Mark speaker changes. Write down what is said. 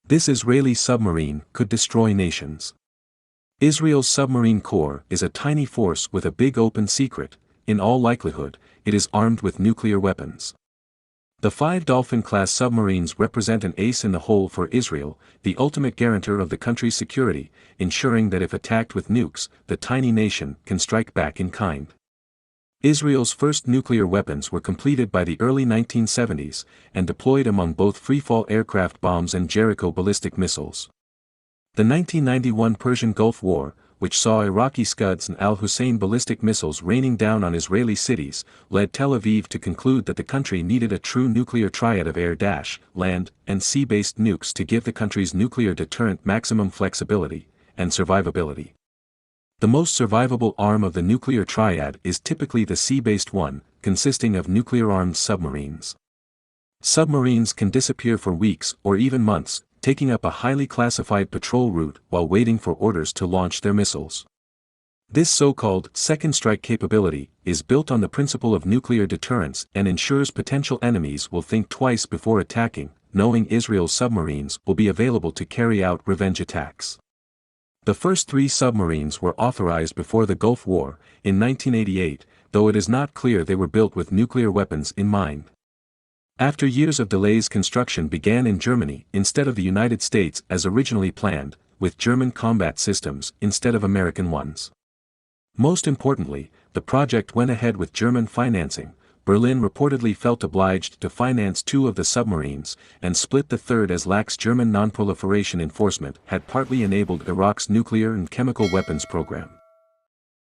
Speaker 1: This Israeli submarine could destroy nations. Israel's submarine corps is a tiny force with a big open secret. In all likelihood, it is armed with nuclear weapons. The 5 Dolphin-class submarines represent an ace in the hole for Israel, the ultimate guarantor of the country's security, ensuring that if attacked with nukes, the tiny nation can strike back in kind. Israel's first nuclear weapons were completed by the early 1970s, and deployed among both freefall aircraft bombs and Jericho ballistic missiles. The 1991 Persian Gulf War, which saw Iraqi Scuds and Hussein ballistic missiles raining down on Israeli cities, led Tel Aviv to conclude that the country needed a true nuclear triad of air, land, and sea-based nukes to give the country's nuclear deterrent maximum flexibility and survivability. The most survivable arm of the nuclear triad is typically the sea-based one, consisting of nuclear-armed submarines. Submarines can disappear for weeks or even months, taking up a highly classified patrol route while waiting for orders to launch their missiles. This so-called second strike capability is built on the principle of nuclear deterrence and ensures potential enemies will think twice before attacking, knowing Israel's submarines will be available to carry out revenge attacks. The first 3 submarines were authorized before the Gulf War, in 1988, though it is not clear they were built with nuclear weapons in mind. After years of delays, construction began in Germany instead of the United States as originally planned, with German combat systems instead of American ones. Most importantly, the project went ahead with German financing. Berlin reportedly felt obliged to finance 2 of the submarines, and split the third as lax German non-proliferation enforcement had partly enabled Iraq's nuclear and chemical weapons program.